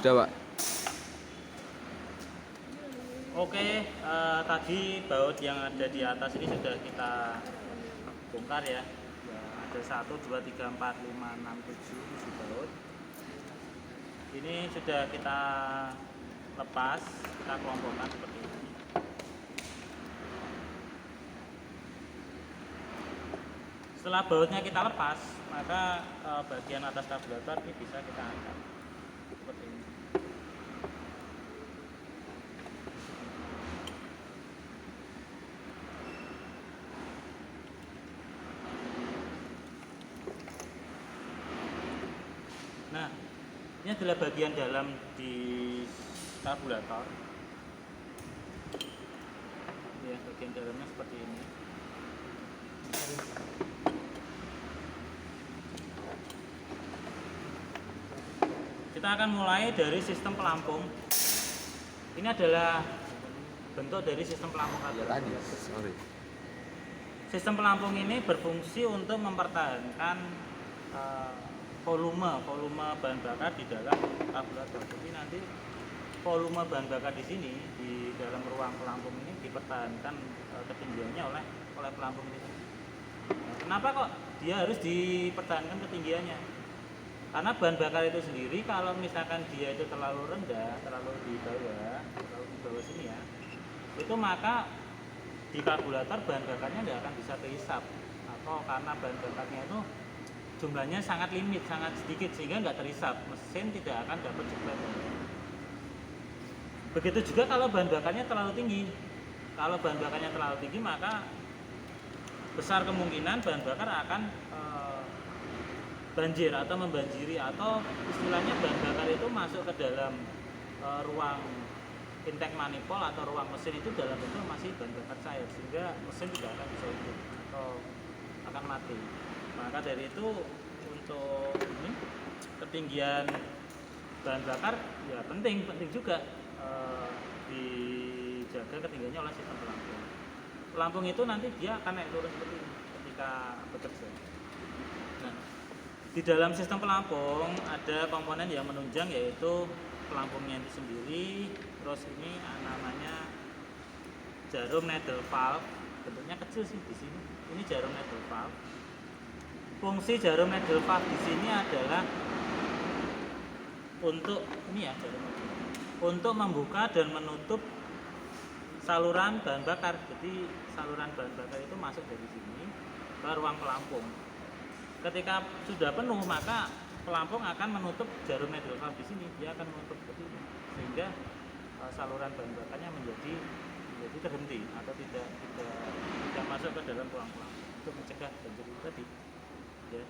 Sudah, Pak. Oke, tadi baut yang ada di atas ini sudah kita bongkar ya. Ada 1, 2, 3, 4, 5, 6, 7 isi baut. Ini sudah kita lepas, kita kelompokkan seperti ini. Setelah bautnya kita lepas, maka bagian atas karburator ini bisa kita angkat seperti ini. Nah, ini adalah bagian dalam di karburator. Ya, bagian dalamnya seperti ini. Kita akan mulai dari sistem pelampung. Ini adalah bentuk dari sistem pelampung karburator. Sistem pelampung ini berfungsi untuk mempertahankan volume bahan bakar di dalam karburator. Jadi nanti volume bahan bakar di sini di dalam ruang pelampung ini dipertahankan ketinggiannya oleh pelampung ini. Nah, kenapa kok dia harus dipertahankan ketinggiannya? Karena bahan bakar itu sendiri kalau misalkan dia itu terlalu rendah, terlalu di bawah sini ya, itu maka di karburator bahan bakarnya tidak akan bisa terhisap, atau karena bahan bakarnya itu jumlahnya sangat limit, sangat sedikit sehingga nggak terhisap, mesin tidak akan dapat suplai. Begitu juga kalau bahan bakarnya terlalu tinggi. Kalau bahan bakarnya terlalu tinggi maka besar kemungkinan bahan bakar akan banjir atau membanjiri, atau istilahnya bahan bakar itu masuk ke dalam ruang intake manifold atau ruang mesin itu dalam bentuk masih bahan bakar cair, sehingga mesin tidak akan bisa hidup atau akan mati. Maka dari itu untuk ini ketinggian bahan bakar ya penting juga dijaga ketinggiannya oleh sistem pelampung. Pelampung itu nanti dia akan naik turun seperti ini ketika bekerja. Nah, di dalam sistem pelampung ada komponen yang menunjang, yaitu pelampungnya itu sendiri. Terus ini namanya jarum needle valve, bentuknya kecil sih di sini. Ini jarum needle valve. Fungsi jarum needle valve di sini adalah untuk ini ya, untuk membuka dan menutup saluran bahan bakar. Jadi saluran bahan bakar itu masuk dari sini ke ruang pelampung. Ketika sudah penuh maka pelampung akan menutup jarum needle valve di sini. Dia akan menutup seperti ini sehingga saluran bahan bakarnya menjadi terhenti atau tidak masuk ke dalam ruang pelampung untuk mencegah banjir tadi. Ya.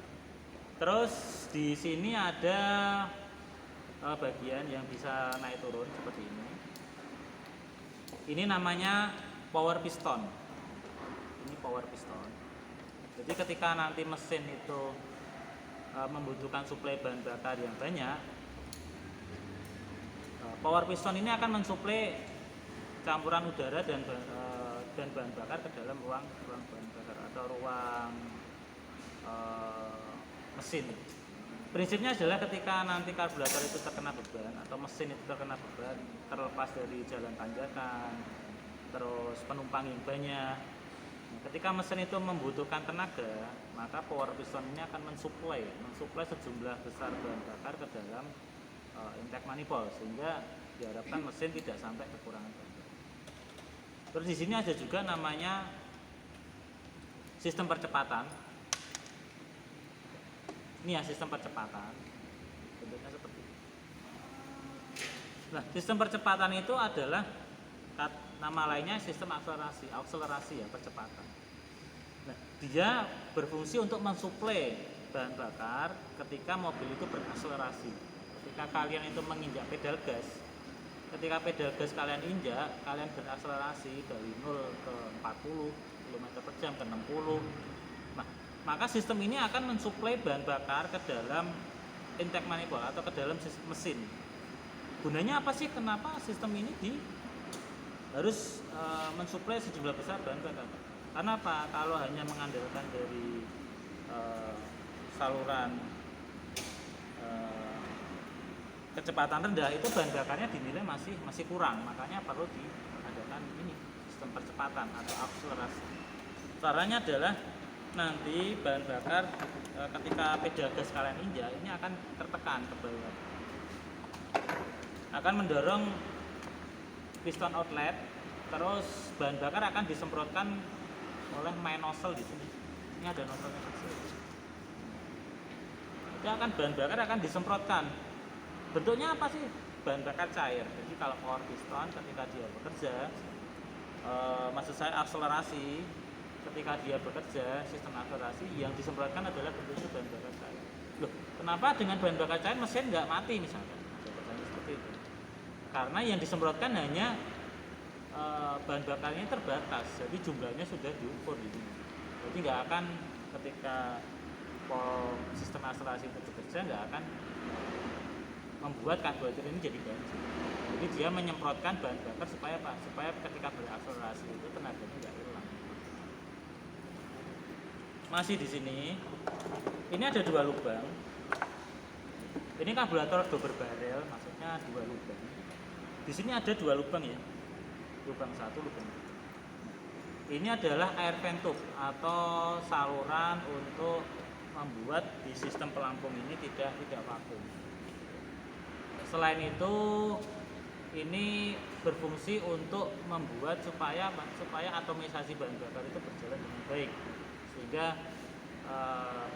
Terus di sini ada bagian yang bisa naik turun seperti ini. Ini namanya power piston. Ini power piston. Jadi ketika nanti mesin itu membutuhkan suplai bahan bakar yang banyak, power piston ini akan mensuplai campuran udara dan bahan bakar ke dalam ruang bahan bakar atau ruang mesin. Prinsipnya adalah ketika nanti karburator itu terkena beban atau mesin itu terkena beban, terlepas dari jalan tanjakan, terus penumpang yang banyak. Nah, ketika mesin itu membutuhkan tenaga, maka power piston ini akan mensuplai sejumlah besar bahan bakar ke dalam intake manifold, sehingga diharapkan mesin tidak sampai kekurangan bahan bakar. Terus di sini ada juga namanya sistem percepatan. Ini ya sistem percepatan, bentuknya seperti ini. Nah, sistem percepatan itu adalah nama lainnya sistem akselerasi ya, percepatan. Nah, dia berfungsi untuk mensuplai bahan bakar ketika mobil itu berakselerasi. Ketika kalian itu menginjak pedal gas, ketika pedal gas kalian injak, kalian berakselerasi dari 0 ke 40 km per jam ke 60. Nah, maka sistem ini akan mensuplai bahan bakar ke dalam intake manifold atau ke dalam mesin. Gunanya apa sih? Kenapa sistem ini harus mensuplai sejumlah besar bahan bakar? Karena apa? Kalau hanya mengandalkan dari saluran kecepatan rendah itu bahan bakarnya dinilai masih kurang, makanya perlu diadakan ini sistem percepatan atau akselerasi. Caranya adalah nanti bahan bakar ketika pedal gas kalian injak ini akan tertekan ke bawah, akan mendorong piston outlet, terus bahan bakar akan disemprotkan oleh main nozzle di sini. Ini ada nozzle kecil. Itu akan bahan bakar akan disemprotkan. Bentuknya apa sih? Bahan bakar cair. Jadi kalau power piston ketika dia bekerja, maksud saya akselerasi, ketika dia bekerja sistem akselerasi yang disemprotkan adalah bentuknya bahan bakar cair. Loh, kenapa dengan bahan bakar cair mesin nggak mati misalkan? Ada pertanyaan seperti itu. Karena yang disemprotkan hanya bahan bakarnya terbatas, jadi jumlahnya sudah diukur di sini. Jadi nggak akan ketika sistem akselerasi itu bekerja nggak akan membuat karburetor ini jadi bensin. Jadi dia menyemprotkan bahan bakar supaya apa? Supaya ketika berakselerasi itu tenaganya nggak hilang. Masih di sini, ini ada dua lubang. Ini karburator double barrel, maksudnya dua lubang. Di sini ada dua lubang ya, lubang satu, lubang dua. Ini adalah air vent tube atau saluran untuk membuat di sistem pelampung ini tidak vakum. Selain itu, ini berfungsi untuk membuat supaya atomisasi bahan bakar itu berjalan dengan baik, sehingga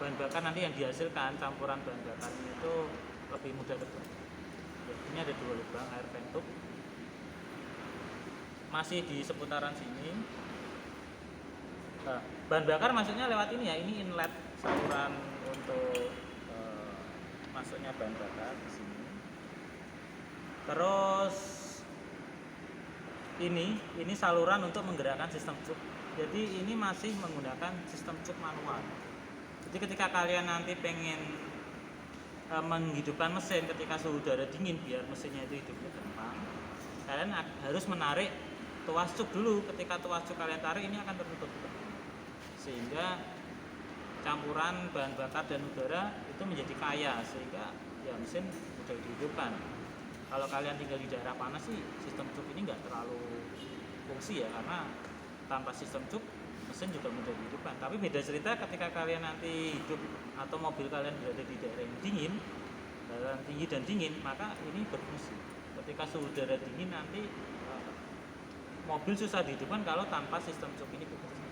bahan bakar nanti yang dihasilkan campuran bahan bakar itu lebih mudah terbakar. Ini ada dua lubang air vent tube, masih di seputaran sini. Bahan bakar masuknya lewat ini ya, ini inlet saluran untuk masuknya bahan bakar di sini. Terus ini saluran untuk menggerakkan sistem cuk. Jadi ini masih menggunakan sistem cuk manual. Jadi ketika kalian nanti pengen menghidupkan mesin ketika suhu udara dingin biar mesinnya itu hidupnya gampang, kalian harus menarik tuas cuk dulu. Ketika tuas cuk kalian tarik, ini akan tertutup, sehingga campuran bahan bakar dan udara itu menjadi kaya, sehingga ya mesin mudah dihidupkan. Kalau kalian tinggal di daerah panas sih sistem cuk ini nggak terlalu fungsi ya, karena tanpa sistem cuk mesin juga mudah dihidupkan. Tapi beda cerita ketika kalian nanti hidup atau mobil kalian berada di daerah yang dingin, daerah tinggi dan dingin, maka ini berfungsi. Ketika suhu udara dingin nanti mobil susah dihidupkan kalau tanpa sistem cuk ini bekerja.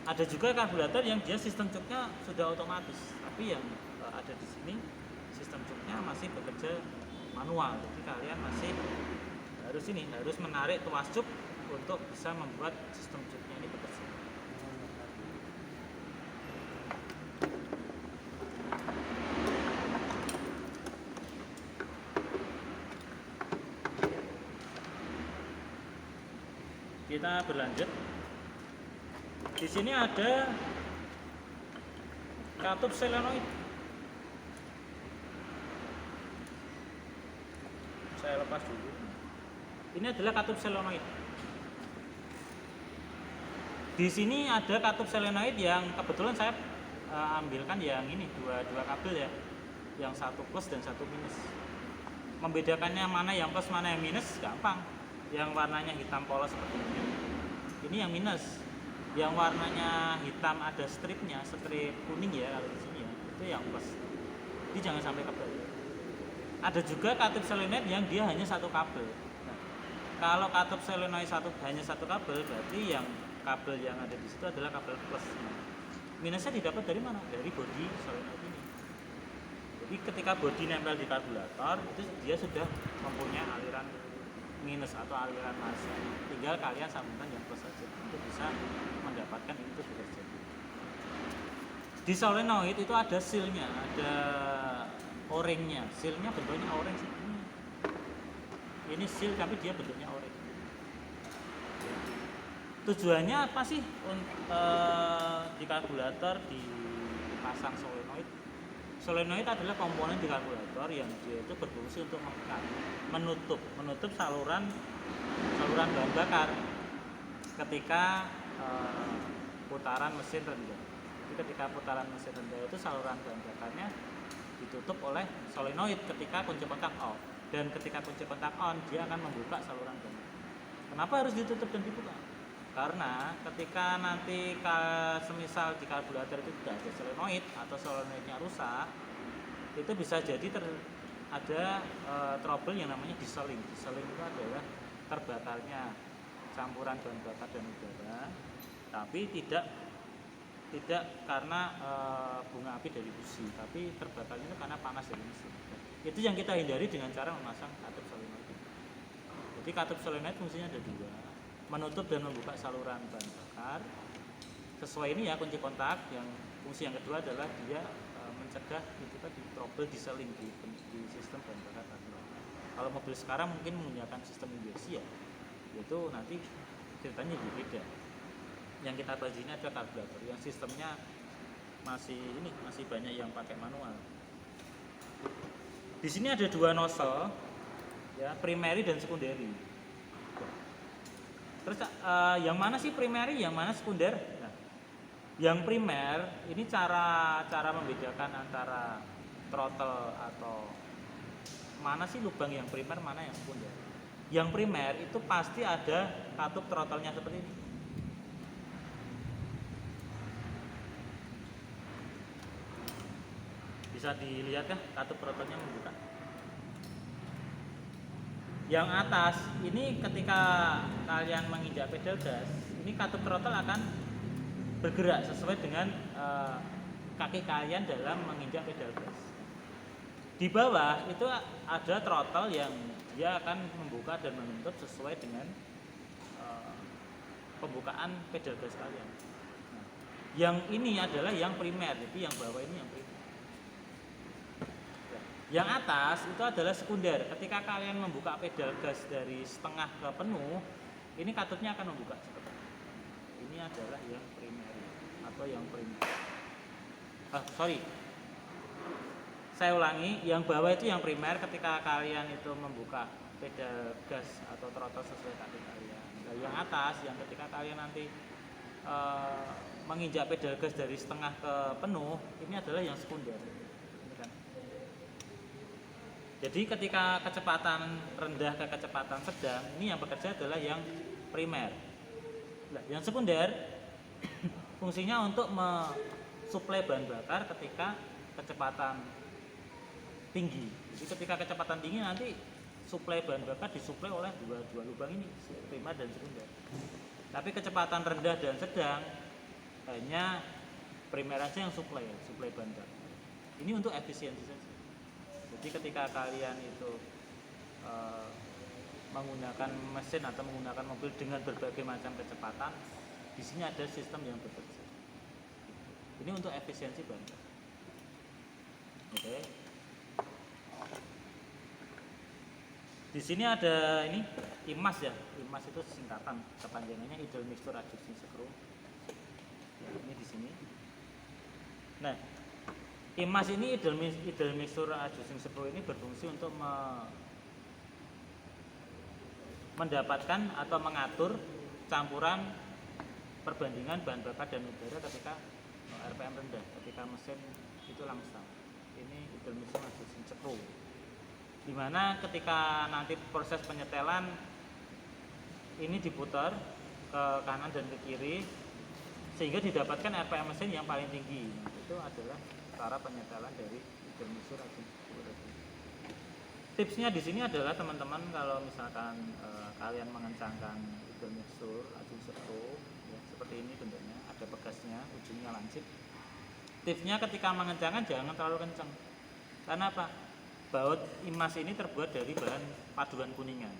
Ada juga karburator yang dia sistem cuknya sudah otomatis, tapi yang ada di sini sistem cuknya masih bekerja manual. Jadi kalian masih harus menarik tuas cuk untuk bisa membuat sistem cuknya ini bekerja. Kita berlanjut. Di sini ada katup solenoid. Saya lepas dulu. Ini adalah katup solenoid. Di sini ada katup solenoid yang kebetulan saya ambilkan yang ini dua kabel ya, yang satu plus dan satu minus. Membedakannya mana yang plus mana yang minus gampang. Yang warnanya hitam polos seperti ini yang minus. Yang warnanya hitam ada strip kuning ya kalau di sini ya, itu yang plus. Jadi jangan sampai kebalik. Ada juga katup solenoid yang dia hanya satu kabel. Nah, kalau katup solenoid hanya satu kabel, berarti yang kabel yang ada di situ adalah kabel plus. Nah, minusnya didapat dari mana? Dari bodi solenoid ini. Jadi ketika bodi nempel di karburator, itu dia sudah mempunyai aliran minus atau aliran massa. Tinggal kalian sambungkan yang plus saja untuk bisa mendapatkan itu bekerja. Di solenoid itu ada sealnya, ada o-ringnya. Sealnya bentuknya o-ring sih. Ini seal tapi dia bentuknya o-ring. Tujuannya apa sih di karburator dipasang solenoid? Solenoid adalah komponen di karburator yang dia itu berfungsi untuk menutup saluran bahan bakar ketika putaran mesin rendah. Jadi ketika putaran mesin rendah itu saluran bahan bakarnya ditutup oleh solenoid ketika kunci kontak off. dan ketika kunci kontak on dia akan membuka saluran bahan bakar. Kenapa harus ditutup dan dibuka? Karena ketika nanti semisal di karburator itu tidak ada solenoid atau solenoidnya rusak, itu bisa jadi ada trouble yang namanya dieseling. Dieseling itu adalah terbakarnya campuran bahan bakar dan udara, tapi tidak karena bunga api dari busi, tapi terbakarnya itu karena panas dari mesin. Itu yang kita hindari dengan cara memasang katup solenoid. Jadi katup solenoid fungsinya ada dua, menutup dan membuka saluran bahan bakar. Sesuai ini ya kunci kontak. Yang fungsi yang kedua adalah dia mencegah itu tadi trouble dieseling di sistem bahan bakar karburator. Kalau mobil sekarang mungkin menggunakan sistem injeksi ya, yaitu nanti ceritanya berbeda. Yang kita bahas ini ada karburator yang sistemnya masih banyak yang pakai manual. Di sini ada dua nozzle ya, primary dan secondary. Terus yang mana sih primary, yang mana sekunder? Nah, yang primer ini cara membedakan antara throttle atau mana sih lubang yang primer, mana yang sekunder. Yang primer itu pasti ada katup throttle-nya seperti ini. Bisa dilihat ya katup throttle-nya membuka. Yang atas ini ketika kalian menginjak pedal gas, ini katup throttle akan bergerak sesuai dengan kaki kalian dalam menginjak pedal gas. Di bawah itu ada throttle yang dia akan membuka dan menutup sesuai dengan pembukaan pedal gas kalian. Nah, yang ini adalah yang primer, jadi yang bawah ini yang primer. Yang atas itu adalah sekunder. Ketika kalian membuka pedal gas dari setengah ke penuh, ini katupnya akan membuka seperti ini. Ini adalah yang primer atau yang primer. Saya ulangi, yang bawah itu yang primer. Ketika kalian itu membuka pedal gas atau throttle sesuai kaki kalian. Nah, yang atas, yang ketika kalian nanti menginjak pedal gas dari setengah ke penuh, ini adalah yang sekunder. Jadi ketika kecepatan rendah ke kecepatan sedang, ini yang bekerja adalah yang primer. Nah, yang sekunder fungsinya untuk mensuplai bahan bakar ketika kecepatan tinggi. Jadi ketika kecepatan tinggi nanti suplai bahan bakar disuplai oleh dua lubang ini, primer dan sekunder. Tapi kecepatan rendah dan sedang hanya primer aja yang suplai bahan bakar. Ini untuk efisiensi saja. Jadi ketika kalian itu menggunakan mesin atau menggunakan mobil dengan berbagai macam kecepatan, di sini ada sistem yang bekerja. Ini untuk efisiensi bahan bakar. Oke. Di sini ada ini IMAS ya. IMAS itu singkatan, kepanjangannya Idle Mixture Adjusting Screw. Ya, ini di sini. Nah, IMAS ini Idle Mixture Adjusting Screw ini berfungsi untuk mendapatkan atau mengatur campuran perbandingan bahan bakar dan udara ketika RPM rendah, ketika mesin itu langsam. Ini Idle Mixture Adjusting Screw. Dimana ketika nanti proses penyetelan ini diputar ke kanan dan ke kiri sehingga didapatkan RPM mesin yang paling tinggi. Nah, itu adalah cara penyetelan dari Idle Mixture Adjusting Screw. Tipsnya di sini adalah teman-teman kalau misalkan kalian mengencangkan Idle Mixture Adjusting Screw ya, seperti ini bentuknya, ada pegasnya, ujungnya lancip. Tipsnya ketika mengencangkan jangan terlalu kencang. Karena apa? Baut IMAS ini terbuat dari bahan paduan kuningan.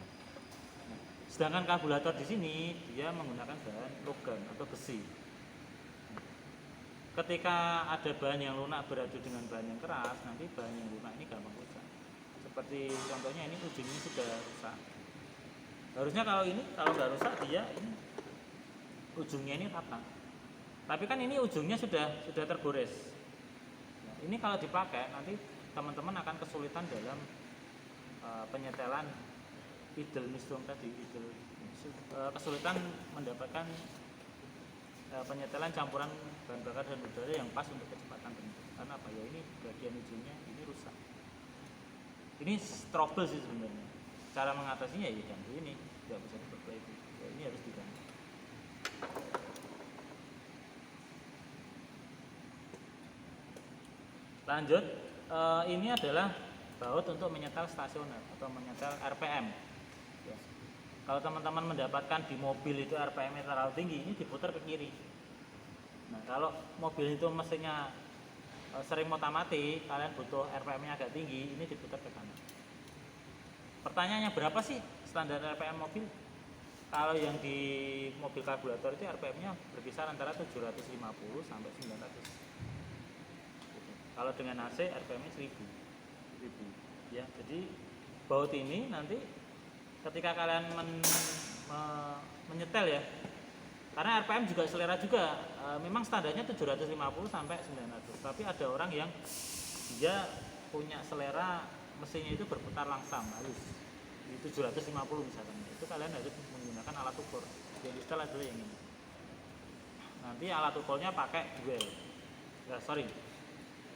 Nah, sedangkan karburator di sini dia menggunakan bahan logam atau besi. Ketika ada bahan yang lunak beradu dengan bahan yang keras, nanti bahan yang lunak ini gampang rusak. Seperti contohnya ini ujungnya sudah rusak. Harusnya kalau nggak rusak dia ini ujungnya ini rata. Tapi kan ini ujungnya sudah tergores. Nah, ini kalau dipakai nanti teman-teman akan kesulitan dalam penyetelan Idle Mixture tadi, kesulitan mendapatkan penyetelan campuran bahan bakar dan udara yang pas untuk kecepatan rendah. Karena apa ya, ini bagian ujungnya ini rusak. Ini trouble sih sebenarnya. Cara mengatasinya ya ganti ini, nggak bisa diperbaiki. Ya, ini harus diganti. Lanjut, ini adalah baut untuk menyetel stasioner atau menyetel RPM. Ya. Kalau teman-teman mendapatkan di mobil itu RPM-nya terlalu tinggi, ini diputar ke kiri. Nah, kalau mobil itu mesinnya sering mati, kalian butuh RPM-nya agak tinggi, ini diputar ke kanan. Pertanyaannya, berapa sih standar RPM mobil? Kalau yang di mobil karburator itu RPM-nya berkisar antara 750 sampai 900. Kalau dengan AC RPM-nya 1000. Ya, jadi baut ini nanti ketika kalian menyetel ya, karena RPM juga selera juga, memang standarnya 750 sampai 900. Tapi ada orang yang dia punya selera mesinnya itu berputar langsam halus, di 750 misalkan. Itu kalian harus menggunakan alat ukur. Yang di setel adalah yang ini. Nanti alat ukurnya pakai duel.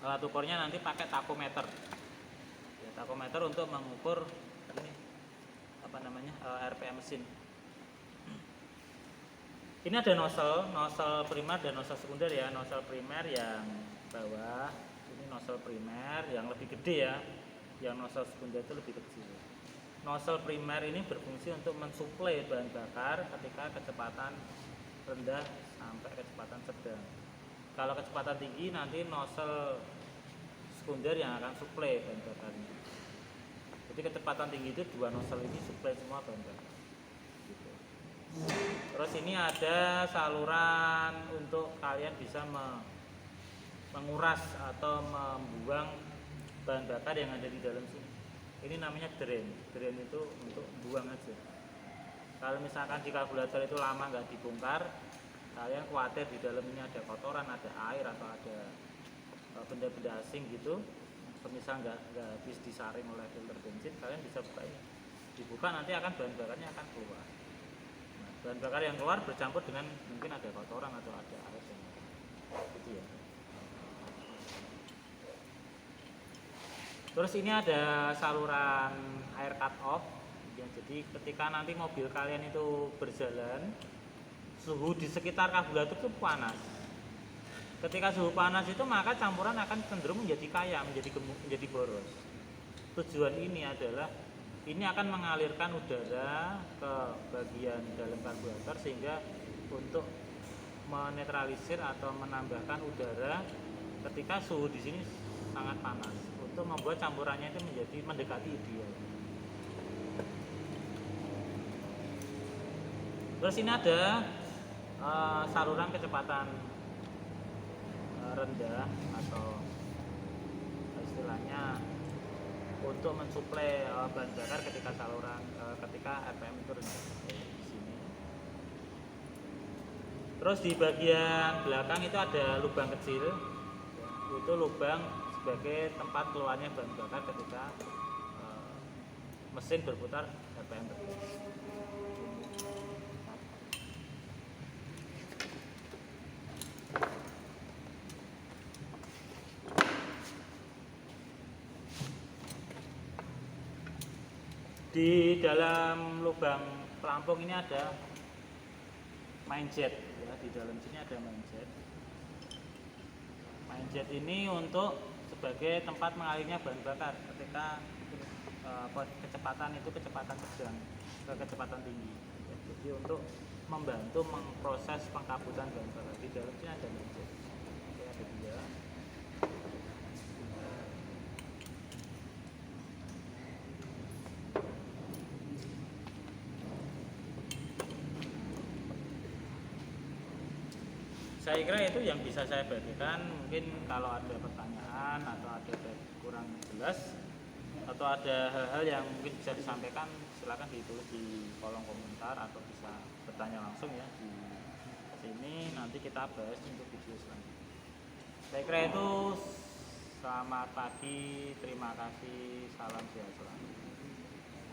Alat ukurnya nanti pakai takometer. Ya, takometer untuk mengukur ini RPM mesin. Ini ada nozzle primer dan nozzle sekunder ya. Nozzle primer yang bawah, ini nozzle primer yang lebih gede ya. Yang nozzle sekunder itu lebih kecil. Nozzle primer ini berfungsi untuk mensuplai bahan bakar ketika kecepatan rendah sampai kecepatan sedang. Kalau kecepatan tinggi nanti nozzle sekunder yang akan suplai bahan bakarnya. Jadi kecepatan tinggi itu dua nozzle ini suplai semua bahan bakar. Gitu. Terus ini ada saluran untuk kalian bisa menguras atau membuang bahan bakar yang ada di dalam sini. Ini namanya drain. Drain itu untuk buang aja. Kalau misalkan di karburator itu lama nggak dibongkar, kalian khawatir di dalam ini ada kotoran, ada air atau ada benda-benda asing gitu, misal nggak habis disaring oleh filter bensin, kalian bisa buka ini. Dibuka nanti akan bahan bakarnya akan keluar. Nah, bahan bakar yang keluar bercampur dengan mungkin ada kotoran atau ada air gitu ya. Terus ini ada saluran air cut off ya, jadi ketika nanti mobil kalian itu berjalan, suhu di sekitar karburator itu panas. Ketika suhu panas itu maka campuran akan cenderung menjadi kaya, menjadi gemuk, menjadi boros. Tujuan ini adalah ini akan mengalirkan udara ke bagian dalam karburator sehingga untuk menetralisir atau menambahkan udara ketika suhu di sini sangat panas, untuk membuat campurannya itu menjadi mendekati ideal. Terus ini ada saluran kecepatan rendah atau istilahnya untuk mensuplai bahan bakar ketika ketika RPM itu rendah di sini. Terus di bagian belakang itu ada lubang kecil, itu lubang sebagai tempat keluarnya bahan bakar ketika mesin berputar RPM rendah. Di dalam lubang pelampung ini ada main jet ya, di dalam sini ada main jet. Main jet ini untuk sebagai tempat mengalirnya bahan bakar ketika kecepatan itu kecepatan sedang ke kecepatan tinggi. Ya, jadi untuk membantu memproses pengkabutan bahan bakar, di dalam sini ada main jet. Oke, ada dua. Saya kira itu yang bisa saya bagikan. Mungkin kalau ada pertanyaan atau ada kurang jelas atau ada hal-hal yang mungkin bisa disampaikan, silakan ditulis di kolom komentar atau bisa bertanya langsung ya di sini, nanti kita bahas untuk video selanjutnya. Saya kira itu. Selamat pagi, terima kasih, salam sehat selalu.